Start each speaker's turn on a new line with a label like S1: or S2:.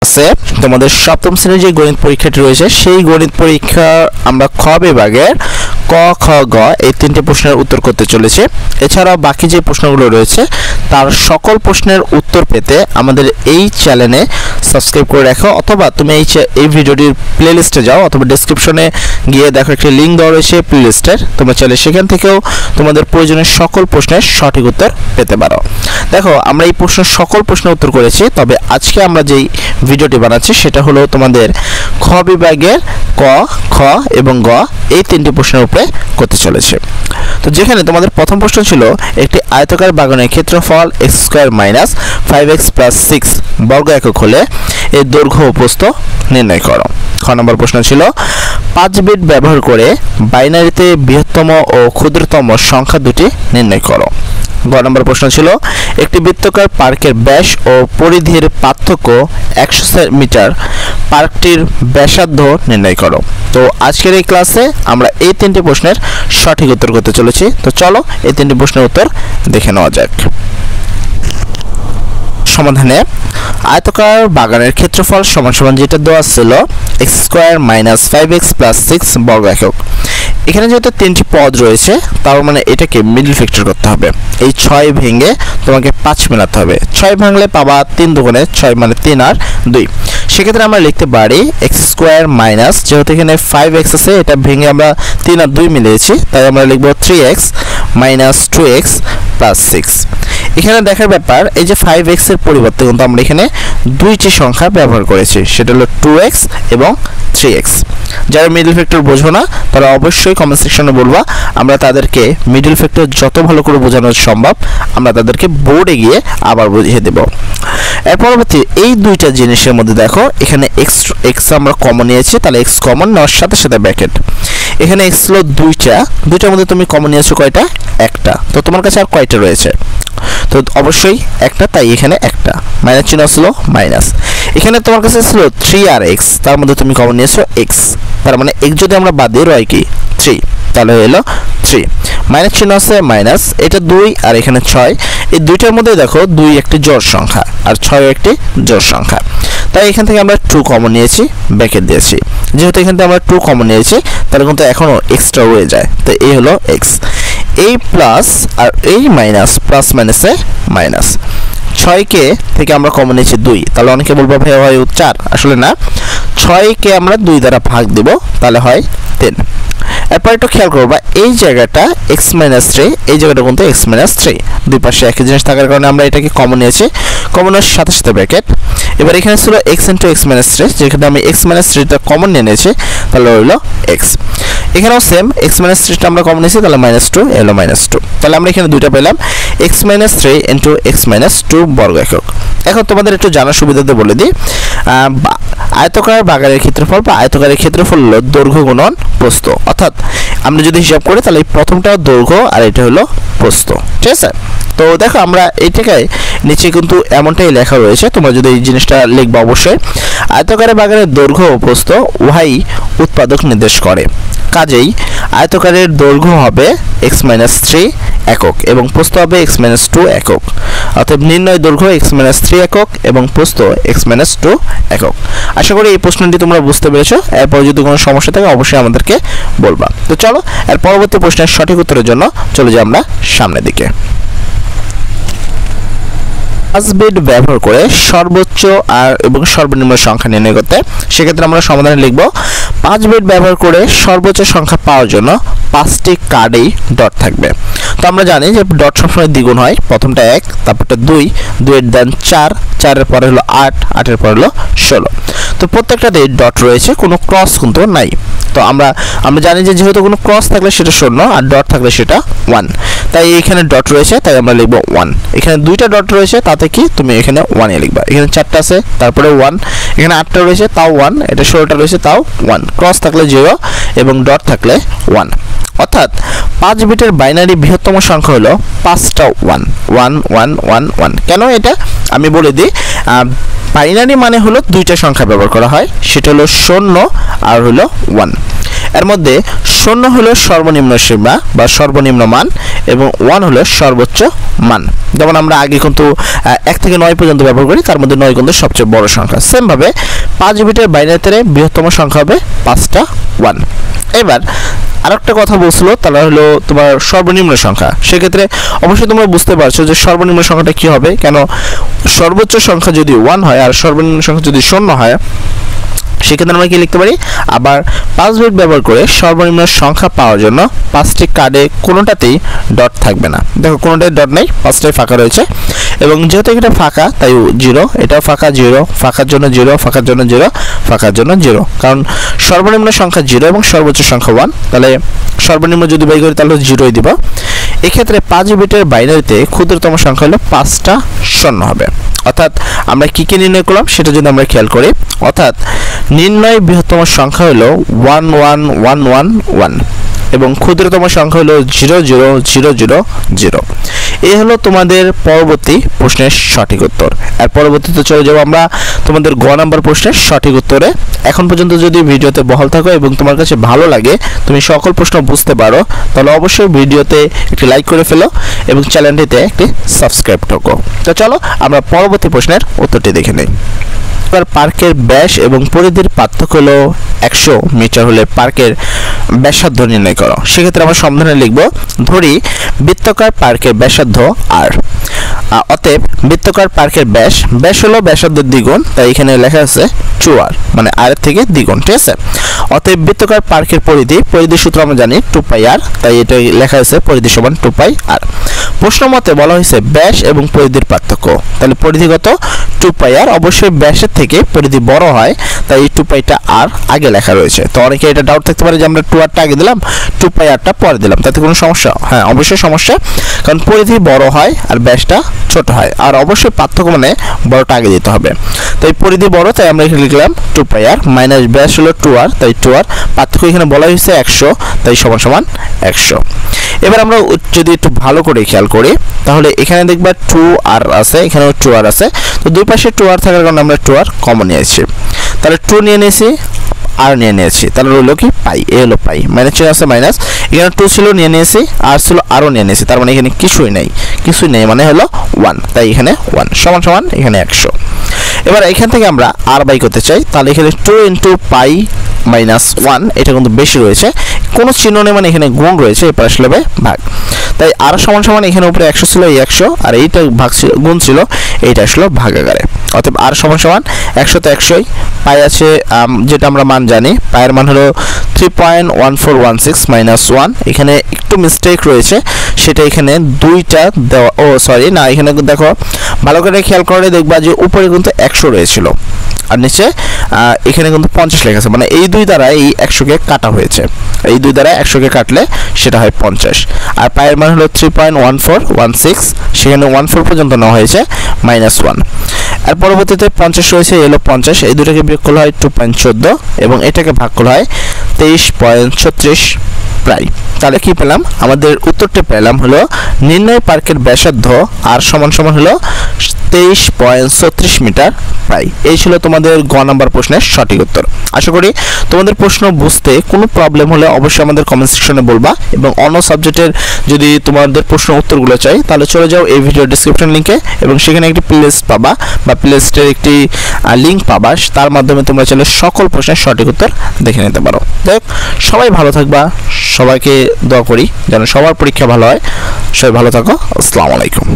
S1: ক্লাসে তোমাদের সপ্তম শ্রেণীর যে গণিত পরীক্ষাটি রয়েছে সেই গণিত পরীক্ষা আমরা খ বিভাগের ক খ গ এই তিনটি প্রশ্নের উত্তর করতে চলেছি। এছাড়াও বাকি যে প্রশ্নগুলো রয়েছে তার সকল প্রশ্নের উত্তর পেতে আমাদের এই চ্যানেলে সাবস্ক্রাইব করে রাখো, অথবা তুমি এই ভিডিওটির প্লেলিস্টে যাও, অথবা ডেসক্রিপশনে গিয়ে দেখো একটি লিঙ্ক দেওয়া রয়েছে প্লেলিস্টের, তোমরা চাইলে সেখান থেকেও তোমাদের প্রয়োজনীয় সকল প্রশ্নের সঠিক উত্তর পেতে পারো। দেখো, আমরা এই প্রশ্নের সকল প্রশ্নের উত্তর করেছি, তবে আজকে আমরা যেই ভিডিওটি বানাচ্ছি সেটা হলো তোমাদের খ বিভাগের ক, খ এবং গ এই তিনটি প্রশ্নের উপরে করতে চলেছে। তো যেখানে তোমাদের প্রথম প্রশ্ন ছিল একটি আয়তাকার বাগানের ক্ষেত্রফল x² - 5x + 6 বর্গ একক হলে এর দৈর্ঘ্য ও প্রস্থ নির্ণয় করো। খ নম্বর প্রশ্ন ছিল 5 বিট ব্যবহার করে বাইনারিতে বৃহত্তম ও ক্ষুদ্রতম সংখ্যা দুটি নির্ণয় করো। গ নম্বর প্রশ্ন ছিল একটি বৃত্তাকার পার্কের ব্যাস ও পরিধির পার্থক্য 100 মিটার, পার্কটির ব্যাসার্ধ নির্ণয় করো। তো আজকের এই ক্লাসে আমরা এই তিনটি প্রশ্নের সঠিক উত্তর করতে চলেছি। তো চলো এই তিনটি প্রশ্নের উত্তর দেখে নেওয়া যাক। সমাধানে আয়তাকার বাগানের ক্ষেত্রফল সমান যেটা দেওয়া ছিল x² - 5x + 6 বর্গ একক। এখানে যেহেতু তিনটি পদ রয়েছে তার মানে এটাকে মিডল ফ্যাক্টর করতে হবে। এই 6 ভেঙে তোমাকে 5 মেলাতে হবে। 6 ভাঙলে পাবা 3 দুগুণে 6 মানে 3 আর 2। সেক্ষেত্রে আমরা লিখতে পারি x² মাইনাস, যেহেতু এখানে 5x আছে এটা ভেঙে আমরা 3 আর 2 মিলিয়েছি, তাই আমরা লিখব 3x - 2x + 6। এখানে দেখার ব্যাপার, এই যে 5x এর পরিবর্তে কিন্তু আমরা এখানে দুইটি সংখ্যা ব্যবহার করেছি, সেটা হলো 2x এবং 3x। যারা মিডল ফ্যাক্টর বোঝো না তারা অবশ্যই কমেন্ট সেকশনে বলবা, আমরা তাদেরকে মিডল ফ্যাক্টর যত ভালো করে বোঝানো সম্ভব আমরা তাদেরকে বোর্ডে গিয়ে আবার বুঝিয়ে দেব। এর পরবর্তী এই দুইটা জিনিসের মধ্যে দেখো এখানে x আমরা কমন নিয়েছি, তাহলে x কমন নেওয়ার সাথে সাথে ব্র্যাকেট। এখানে x হলো দুইটার মধ্যে তুমি কমন নিয়েছো কয়টা? একটা। তো তোমার কাছে আর কয়টা রয়েছে? তো অবশ্যই একটা, তাই এখানে একটা। মাইনাস চিহ্ন ছিল মাইনাস। এখানে তোমার কাছে ছিল 3 আর x, তার মধ্যে তুমি কমন নিয়েছো x, তার মানে x যদি আমরা বাদ দিই রয় কি 3, তাহলে হলো 3। মাইনাস চিহ্ন আছে মাইনাস, এটা 2 আর এখানে 6। এই দুইটার মধ্যে দেখো 2 একটি জোড় সংখ্যা আর 6 একটি জোড় সংখ্যা, তাই এখান থেকে আমরা 2 কমন নিয়েছি, ব্র্যাকেট দিয়েছি। যেহেতু এখান থেকে আমরা 2 কমন নিয়েছি তাহলে কিন্তু এখনো এক্সট্রা রয়ে যায়, তো এই হলো x। এই প্লাস আর এই মাইনাস, প্লাস মাইনাসে মাইনাস। 6কে থেকে আমরা কমন নিয়েছি 2, তাহলে অনেকে বলবো ভাই হয় 4, আসলে না, 6কে আমরা 2 দ্বারা ভাগ দেব, তাহলে হয় 10। এরপর একটু খেয়াল করবা এই জায়গাটা x - 3, এই জায়গাটা কিন্তু x - 3, দুই পাশে একই জিনিস থাকার কারণে আমরা এটাকে কমন নিয়েছি, কমনের সাথে সাথে ব্র্যাকেট। এবার এখানে ছিল x * x - 3, যেখানে আমি x - 3টা কমন নিয়ে নিয়েছি, তাহলে হলো x। এখানেও সেম, x - 3টা আমরা কমন নিয়েছি, তাহলে -2, এলো -2। তাহলে আমরা এখানে দুইটা পেলাম, x - 3 × x - 2 বর্গ একক। এখন তোমাদের একটু জানার সুবিধাতে বলে দিই, আয়তাকার বাগানের ক্ষেত্রফল বা আয়তাকারের ক্ষেত্রফল হলো দৈর্ঘ্য গুণন প্রস্থ। অর্থাৎ আমরা যদি হিসাব করি তাহলে এই প্রথমটা দৈর্ঘ্য আর এটা হলো প্রস্থ, ঠিক আছে? তো দেখো আমরা এইটাকে নিচে কিন্তু এমনটাই লেখা রয়েছে, তোমরা যদি এই জিনিসটা লিখবা অবশ্যই। আয়তাকারের বাগানের দৈর্ঘ্য ও প্রস্থ উভয়ই উৎপাদক নির্দেশ করে, কাজেই আয়তাকারের দৈর্ঘ্য হবে x - 3 একক এবং প্রস্থ হবে x - 2 একক। অর্থাৎ নির্ণয় দৈর্ঘ্য x - 3 একক এবং প্রস্থ x - 2 একক। আশা করি এই প্রশ্নটি তোমরা বুঝতে পেরেছো। এরপর যদি কোনো সমস্যা থাকে অবশ্যই আমাদেরকে বলবা। তো চলো এর পরবর্তী প্রশ্নের সঠিক উত্তরের জন্য চলে যাই আমরা সামনের দিকে। 5 বিট ব্যবহার করে সর্বোচ্চ আর এবং সর্বনিম্ন সংখ্যা নির্ণয় করতে, সেক্ষেত্রে আমরা সমাধানে লিখব 5 বিট ব্যবহার করে সর্বোচ্চ সংখ্যা পাওয়ার জন্য 5টি কার্ডেই ডট থাকবে। তো আমরা জানি যে ডট সবসময় দ্বিগুণ হয়, প্রথমটা 1, তারপরটা 2, 2 এর দেন 4, 4 এর পরে হলো 8, 8 এর পরে হলো 16। তো প্রত্যেকটাতে ডট রয়েছে, কোনো ক্রস কিন্তু নাই। তো আমরা জানি যে যেহেতু কোনো ক্রস থাকলে সেটা 0 আর ডট থাকলে সেটা 1, তাই এখানে ডট রয়েছে তাই আমরা লিখব 1। এখানে দুইটা ডট রয়েছে তাতে কি তুমি এখানে 1 এ লিখবা। এখানে 4টা আছে তারপরে 1, এখানে 8টা রয়েছে তাও 1, এটা 16টা রয়েছে তাও 1, ক্রস থাকলে 0 এবং ডট থাকলে 1। অর্থাৎ 5 বিটের বাইনারি বৃহত্তম সংখ্যা হলো 5টা 1, 1 1 1 1। কেন এটা আমি বলে দিই, বাইনারি মানে হলো দুইটা সংখ্যা ব্যবহার করা হয়, সেটা হলো 0 আর হলো 1। এর মধ্যে 0 হলো সর্বনিম্ন সীমা বা সর্বনিম্ন মান এবং 1 হলো সর্বোচ্চ মান। যেমন আমরা আগে কিন্তু 1 থেকে 9 পর্যন্ত ব্যবহার করি, তার মধ্যে 9 কিন্তু সবচেয়ে বড় সংখ্যা। সেম ভাবে 5 বিটের বাইনারিতে বৃহত্তম সংখ্যা হবে 5টা 1। এবার আরেকটা কথা বলছিল, তাহলে হলো তোমার সর্বনিম্ন সংখ্যা। সেক্ষেত্রে অবশ্যই তোমরা বুঝতে পারছো যে সর্বনিম্ন সংখ্যাটা কি হবে, কেন সর্বোচ্চ সংখ্যা যদি 1 হয় আর সর্বনিম্ন সংখ্যা যদি 0 হয়, সেক্ষেত্রে আমরা কি লিখতে পারি, আবার 5 বিট ব্যবহার করে সর্বনিম্ন সংখ্যা পাওয়ার জন্য 5টি কার্ডে কোনোটাতেই ডট থাকবে না। দেখো কোনোটাই ডট নেই, 5টাই ফাঁকা রয়েছে। এবং যেহেতু এটা ফাঁকা তাই 0, এটাও ফাঁকা 0, ফাঁকার জন্য 0, ফাঁকার জন্য 0, ফাঁকার জন্য 0, কারণ সর্বনিম্ন সংখ্যা 0 এবং সর্বোচ্চ সংখ্যা 1, তাহলে সর্বনিম্ন যদি বাই করি তাহলে 0ই দিব। এক্ষেত্রে 5 বিটের বাইনারিতে ক্ষুদ্রতম সংখ্যা হলো 5টা 0 হবে। অর্থাৎ আমরা কি নির্ণয় করলাম সেটা যদি আমরা খেয়াল করি, অর্থাৎ নির্ণয় বৃহত্তম সংখ্যা হলো 11111 এবং ক্ষুদ্রতম সংখ্যা হলো 00000। এই হলো তোমাদের পরবর্তী প্রশ্নের সঠিক উত্তর। আর পরবর্তীতে চলে যাব আমরা তোমাদের গ নাম্বার প্রশ্নের সঠিক উত্তরে। এখন পর্যন্ত যদি ভিডিওতে বহাল থাকো এবং তোমার কাছে ভালো লাগে, তুমি সকল প্রশ্ন বুঝতে পারো, তাহলে অবশ্যই ভিডিওতে একটি লাইক করে ফেলো এবং চ্যানেলটিতে একটি সাবস্ক্রাইব ঠোকো। তো চলো আমরা পরবর্তী প্রশ্নের উত্তরটি দেখে নিই। পার্কের ব্যাস এবং পরিধির পার্থক্য হলো 100 মিটার হলে পার্কের ব্যাসার্ধ নির্ণয় করো। সেক্ষেত্রে আমরা সমাধানে লিখব, ধরি বৃত্তাকার পার্কের ব্যাসার্ধ r। অতএব বৃত্তাকার পার্কের ব্যাস হলো ব্যাসার্ধের দ্বিগুণ, তাই এখানে লেখা আছে 2r, মানে r এর থেকে দ্বিগুণ, ঠিক আছে। অতএব বৃত্তাকার পার্কের পরিধি সূত্র আমরা জানি 2πr, তাই এটা লেখা আছে পরিধি সমান 2πr। প্রশ্ন মতে বলা হয়েছে ব্যাস এবং পরিধির পার্থক্য, তাহলে পরিধি কত 2πr, অবশ্যই ব্যাসের থেকে পরিধি বড় হয়, তাই এই 2πটা r আগে লেখা রয়েছে। তো অনেকে এটা ডাউট থাকতে পারে যে আমরা 2rটা আগে দিলাম 2πrটা পরে দিলাম, তাতে কোনো সমস্যা? হ্যাঁ, অবশ্যই সমস্যা, কারণ পরিধি বড় হয় আর ব্যাসটা ছোট হয়, আর অবশ্যই পার্থক্য মানে বড়টা আগে দিতে হবে। তাই পরিধি বড়, তাই আমরা এখানে লিখলাম 2πr মাইনাস ব্যাস হলো 2r, তাই 2r, পার্থক্য এখানে বলা হয়েছে 100, তাই সমান সমান 100। এবার আমরা যদি একটু ভালো করে খেয়াল করি তাহলে এখানে দেখবা 2r আছে, এখানেও 2r আছে, তো দুই পাশে 2r থাকার কারণে আমরা 2r কমন নিয়েছি, তাহলে 2 নিয়ে নিয়েছি, আর নিয়ে নিয়েছি, তাহলে রইল কি পাই, এ হলো পাই, মাইনাস চিহ্ন আছে মাইনাস, এখানে 2 ছিল নিয়ে নিয়েছি, আর ছিল আরও নিয়ে নিয়েছি, তার মানে এখানে কিছুই নেই মানে হলো 1, তাই এখানে 1 সমান সমান এখানে 100। এবার এখান থেকে আমরা আর বাই করতে চাই, তাহলে এখানে 2 × পাই মাইনাস 1, এটা কিন্তু বেশি রয়েছে, কোনো চিহ্ন নেই মানে এখানে গুণ রয়েছে, এরপর আসলে হবে ভাগ, তাই আর সমান সমান এখানে উপরে 100 ছিল, এই 100, আর এইটা ভাগ ছিল, গুণ ছিল, এইটা আসলে ভাগাকারে। অতএব আর সমান সমান 100 তো 100ই, পাই আছে যেটা আমরা মান জানি, পায়ের মান হলো 3.1416 মাইনাস 1, এখানে একটু মিস্টেক রয়েছে, সেটা এখানে দুইটা দেওয়া, সরি না, এখানে দেখো ভালো করে খেয়াল করে দেখবা যে উপরে কিন্তু 100 রয়েছিল আর নিচে এখানে কিন্তু 50 লেখা আছে, মানে এই দুই দ্বারা এই 100কে কাটা হয়েছে, এই দুই দ্বারা 100কে কাটলে সেটা হয় 50। আর পায়ের মান হলো 3.1416, সেখানে 14 পর্যন্ত নেওয়া হয়েছে -1। আর পরবর্তীতে 50 রয়েছে, এলো 50, এই দুটাকে বিয়োগ করলে হয় 2.14 এবং এটাকে ভাগ করলে হয় 23.36 প্রায়। তাহলে কি পেলাম, আমাদের উত্তরটা পেলাম হলো নির্ণয় পার্কের ব্যাসার্ধ আর সমান সমান হলো 23.36 মিটার প্রায়। এই ছিল তোমাদের গ নাম্বার প্রশ্নের সঠিক উত্তর। আশা করি তোমাদের প্রশ্ন বুঝতে কোনো প্রবলেম হলে অবশ্যই আমাদের কমেন্ট সেকশনে বলবা, এবং অন্য সাবজেক্টের যদি তোমাদের প্রশ্ন উত্তরগুলো চাই তাহলে চলে যাও এই ভিডিও ডেসক্রিপশন লিঙ্কে, এবং সেখানে একটি প্লেলিস্ট পাবা বা প্লেলিস্টের একটি লিঙ্ক পাবা, তার মাধ্যমে তোমরা চাইলে সকল প্রশ্নের সঠিক উত্তর দেখে নিতে পারো। দেখ, সবাই ভালো থাকবা, সবাইকে দোয়া করি যেন সবার পরীক্ষা ভালো হয়। সবাই ভালো থাকো, আসসালামু আলাইকুম।